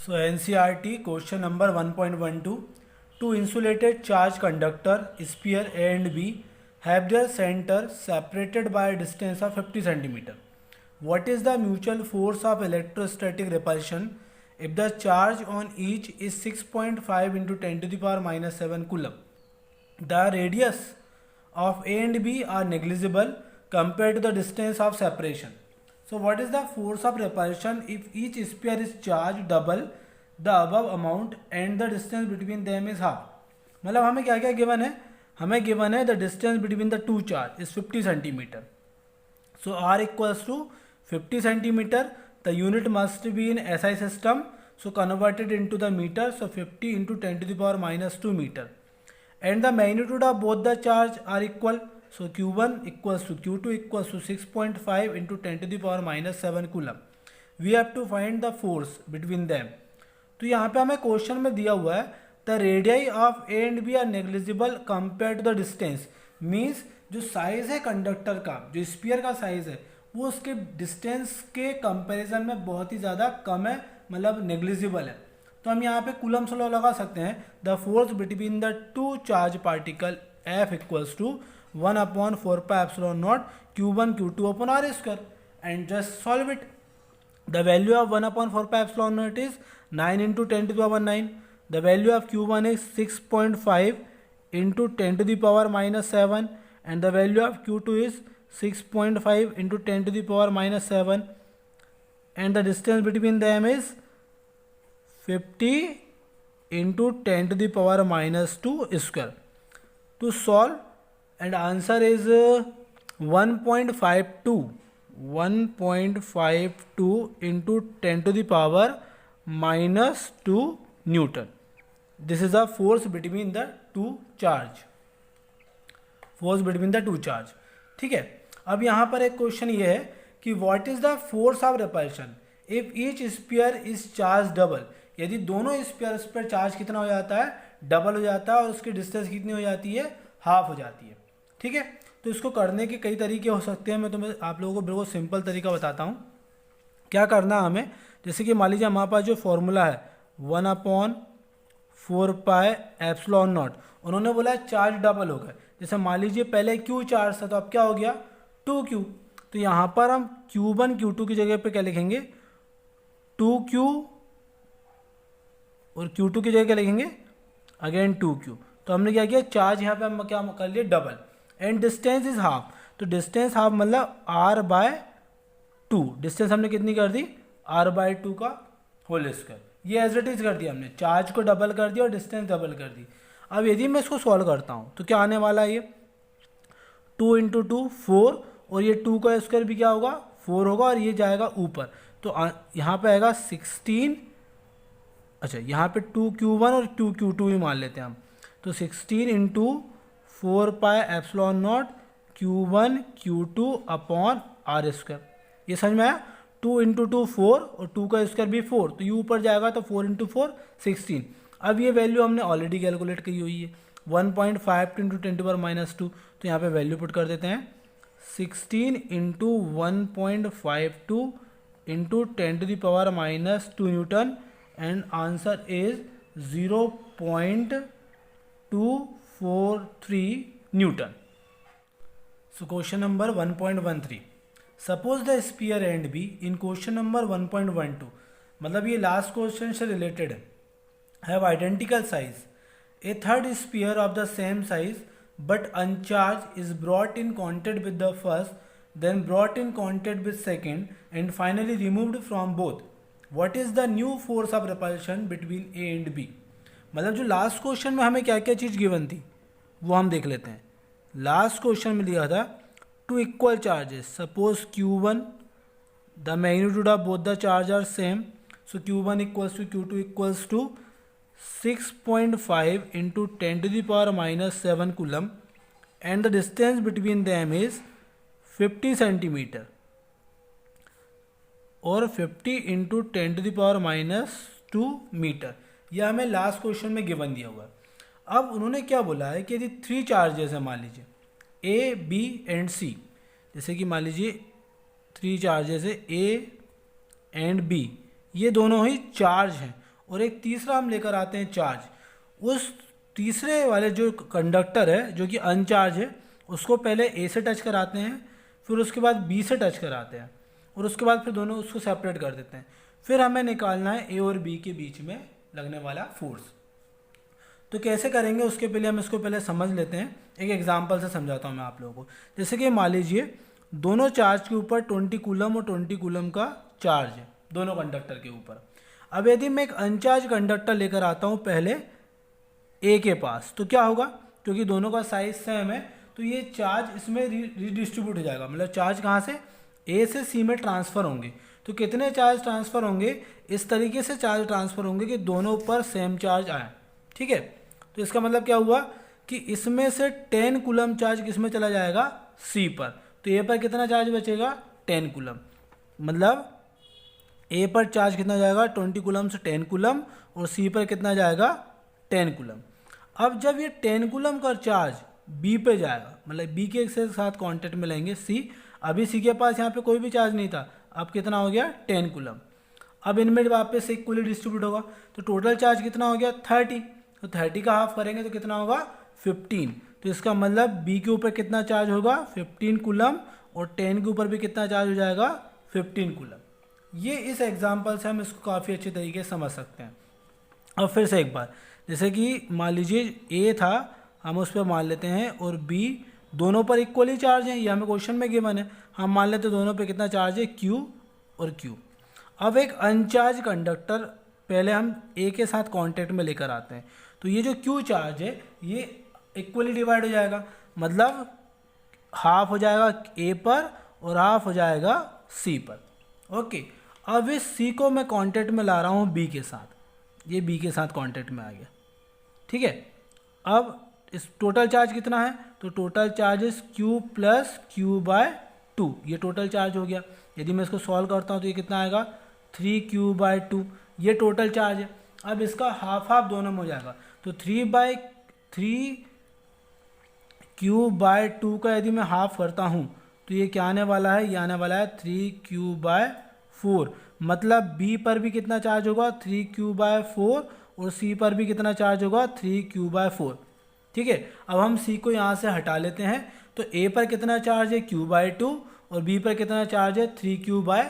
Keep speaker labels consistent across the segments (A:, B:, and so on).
A: So NCERT question number 1.12. Two insulated charge conductor sphere A and B have their center separated by a distance of 50 cm. What is the mutual force of electrostatic repulsion if the charge on each is 6.5 into 10 to the power minus 7 coulomb? The radius of A and B are negligible compared to the distance of separation. So what is the force of repulsion if each sphere is charged double the above amount and the distance between them is half? मतलब हमें क्या क्या given है, हमें given है the distance between the two charge is 50 centimeter. So R equals to 50 centimeter. The unit must be in SI system, so converted into the meter. So 50 into 10 to the power minus 2 meter. And the magnitude of both the charge are equal. So Q1 equals to Q2 equals to 6.5 into 10 to the power minus 7 coulomb. We have to find the force between them. तो यहाँ पे हमें question में दिया हुआ है the radii of A and B are negligible compare to the distance. Means जो size है कंडक्टर का, जो स्फीयर का साइज है, वो उसके डिस्टेंस के कंपैरिजन में बहुत ही ज़्यादा कम है, मतलब नेग्लिजिबल है. तो हम यहाँ पे कूलम्स लॉ लगा सकते हैं. The force between the two charge particle F equals to 1/4πε0 Q1 Q2 upon R square, and just solve it. The value of 1/4πε0 is 9 into 10 to the power 9. The value of Q1 is 6.5 into 10 to the power minus 7, and the value of Q2 is 6.5 into 10 to the power minus 7, and the distance between them is 50 into 10 to the power minus 2 square. To solve, and answer is 1.52 into 10 to the power minus 2 Newton. This is the force between the two charge. Force between the two charge. ठीक है. अब यहाँ पर एक question ये है कि what is the force of repulsion if each sphere is charge double. यदि दोनों स्फीयर्स पर चार्ज कितना हो जाता है, डबल हो जाता है, और उसकी डिस्टेंस कितनी हो जाती है, हाफ हो जाती है. ठीक है. तो इसको करने के कई तरीके हो सकते हैं. मैं तुम्हें आप लोगों को बिल्कुल सिंपल तरीका बताता हूँ. क्या करना है हमें, जैसे कि मान लीजिए हमारे पास जो फॉर्मूला है 1/4πε0, उन्होंने बोला चार्ज डबल हो गए. जैसे मान लीजिए पहले Q चार्ज था, तो अब क्या हो गया 2Q. तो यहाँ पर हम Q1 Q2 की जगह पे क्या लिखेंगे 2Q, और Q2 की जगह क्या लिखेंगे अगेन 2Q. तो हमने क्या किया, चार्ज यहाँ पे हम क्या कर लिए double, and distance is half. तो डिस्टेंस हाफ मतलब R/2. डिस्टेंस हमने कितनी कर दी, R/2 का होल स्क्वायर. ये एज इट इज कर दिया हमने, चार्ज को डबल कर दिया और डिस्टेंस डबल कर दी. अब यदि मैं इसको सॉल्व करता हूँ तो क्या आने वाला है, ये 2 into 2 4, और ये 2 का स्क्वायर भी क्या होगा 4 होगा, और ये जाएगा ऊपर. तो यहाँ पे आएगा 16. अच्छा, यहाँ पे 2Q1 और 2Q2 भी मान लेते हैं हम. तो 16 into 4πε0 Q1 Q2 upon R square. ये समझ में आया. 2 into 2 4, और 2 का स्क्वायर भी 4, तो ये ऊपर जाएगा, तो 4 into 4 16. अब ये वैल्यू हमने ऑलरेडी कैलकुलेट की हुई है 1.5 into 10 to the power minus 2. तो यहाँ पे वैल्यू पुट कर देते हैं 16 into 1.52 into 10 to the power minus 2 Newton, and answer is 0.243 Newton. So question number 1.13. Suppose the sphere A and B in question number 1.12, मतलब ये लास्ट क्वेश्चन से related है, have identical size. A third sphere of the same size but uncharged is brought in contact with the first, then brought in contact with second, and finally removed from both. What is the new force of repulsion between A and B? मतलब जो last question में हमें क्या क्या चीज़ given थी वो हम देख लेते हैं. लास्ट क्वेश्चन में दिया था two equal charges. Suppose Q1, the magnitude of both the charge are same. So Q1 equals to Q2 equals to 6.5 into 10 to the power minus 7 coulomb, and the distance between them is 50 centimeter, और 50 into 10 to the power minus 2 metre. यह हमें last question में given दिया हुआ है. अब उन्होंने क्या बोला है कि यदि 3 चार्जेस है, मान लीजिए A, B एंड C. जैसे कि मान लीजिए 3 चार्जेस है A एंड B, ये दोनों ही चार्ज हैं और एक तीसरा हम लेकर आते हैं चार्ज। उस तीसरे वाले जो कंडक्टर है जो कि अनचार्ज है उसको पहले ए से टच कराते हैं, फिर उसके बाद बी से टच कराते हैं और उसके बाद फिर दोनों उसको सेपरेट कर देते हैं। फिर हमें निकालना है ए और बी के बीच में लगने वाला फोर्स। तो कैसे करेंगे उसके पहले हम इसको पहले समझ लेते हैं। एक एग्जांपल से समझाता हूँ मैं आप लोगों को। जैसे कि मान लीजिए दोनों चार्ज के ऊपर 20 कूलम और 20 कूलम का चार्ज है दोनों कंडक्टर के ऊपर। अब यदि मैं एक अनचार्ज कंडक्टर लेकर आता हूँ पहले ए के पास, तो क्या होगा, क्योंकि दोनों का साइज सेम है तो ये चार्ज इसमें रिडिस्ट्रीब्यूट हो जाएगा। मतलब चार्ज कहाँ से, ए से सी में ट्रांसफ़र होंगे। तो कितने चार्ज ट्रांसफ़र होंगे, इस तरीके से चार्ज ट्रांसफ़र होंगे कि दोनों ऊपर सेम चार्ज आए। ठीक है, तो इसका मतलब क्या हुआ कि इसमें से 10 कूलम चार्ज किस में चला जाएगा, सी पर। तो ए पर कितना चार्ज बचेगा, 10 कूलम। मतलब ए पर चार्ज कितना जाएगा, 20 कूलम से 10 कूलम, और सी पर कितना जाएगा, 10 कूलम। अब जब ये 10 कूलम का चार्ज बी पे जाएगा, मतलब बी के साथ कांटेक्ट में लेंगे सी। अभी सी के पास यहाँ पे कोई भी चार्ज नहीं था, अब कितना हो गया, 10 कूलम। अब इनमें वापस इक्वली डिस्ट्रीब्यूट होगा, तो टोटल चार्ज कितना हो गया, 30। तो 30 का हाफ करेंगे तो कितना होगा, 15। तो इसका मतलब बी के ऊपर कितना चार्ज होगा, 15 कूलम, और 10 के ऊपर भी कितना चार्ज हो जाएगा, 15 कूलम। ये इस एग्जाम्पल से हम इसको काफ़ी अच्छे तरीके से समझ सकते हैं। अब फिर से एक बार, जैसे कि मान लीजिए ए था, हम उस पर मान लेते हैं, और बी, दोनों पर इक्वली चार्ज है, ये हमें क्वेश्चन में गिवन है। हम मान लेते हैं दोनों पे कितना चार्ज है, क्यू और क्यू। अब एक अनचार्ज कंडक्टर पहले हम ए के साथ कांटेक्ट में लेकर आते हैं, तो ये जो क्यू चार्ज है ये इक्वली डिवाइड हो जाएगा। मतलब हाफ हो जाएगा ए पर और हाफ हो जाएगा सी पर। ओके, अब इस सी को मैं कांटेक्ट में ला रहा हूँ बी के साथ, ये बी के साथ कांटेक्ट में आ गया। ठीक है, अब इस टोटल चार्ज कितना है, तो total charge is Q plus Q by 2, ये टोटल चार्ज हो गया। यदि मैं इसको सॉल्व करता हूँ तो ये कितना आएगा, 3q बाय 2, ये टोटल चार्ज है। अब इसका हाफ हाफ दोनों में हो जाएगा, तो 3/3q बाय 2 का यदि मैं हाफ करता हूँ तो ये क्या आने वाला है, ये आने वाला है 3q बाय 4। मतलब b पर भी कितना चार्ज होगा, 3q बाय 4, और c पर भी कितना चार्ज होगा, 3q बाय 4। ठीक है, अब हम c को यहाँ से हटा लेते हैं, तो a पर कितना चार्ज है, q बाय 2, और b पर कितना चार्ज है, 3q बाय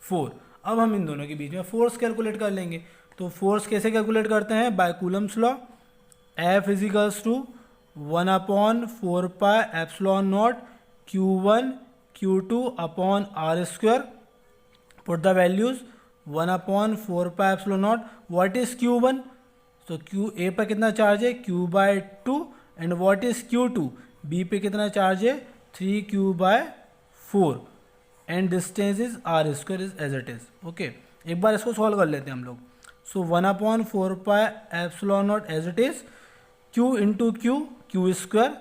A: 4। अब हम इन दोनों के बीच में फोर्स कैलकुलेट कर लेंगे। तो फोर्स कैसे कैलकुलेट करते हैं, by Coulomb's law. F equals to 1/4 pi epsilon naught Q1 Q2 upon R square. Put the values, 1/4 pi epsilon naught, what is Q1, तो Q A पर कितना चार्ज है, Q by 2, and what is Q2, B पे कितना charge है, 3Q by 4, and distance is R square is as it is. Okay, एक बार इसको सॉल्व कर लेते हैं हम लोग। सो 1/4 pi epsilon naught as it is, Q into Q square,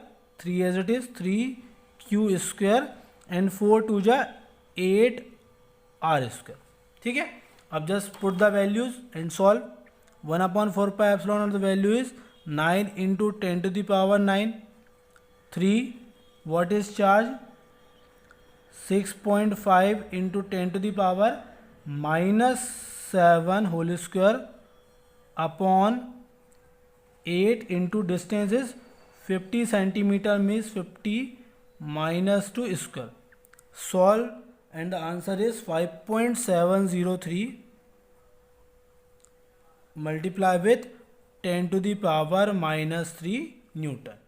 A: 3 as it is, 3Q square, and 4 2 जा 8 R स्क्वायर। ठीक है, अब just put the values and solve. 1/4 pi epsilon naught, the value is 9 into 10 to the power 9, 3, what is charge, 6.5 into 10 to the power -7 whole square upon 8 into distance is 50 centimetre, means 50 -2 square. Solve and the answer is 5.703 multiply with 10 to the power -3 Newton.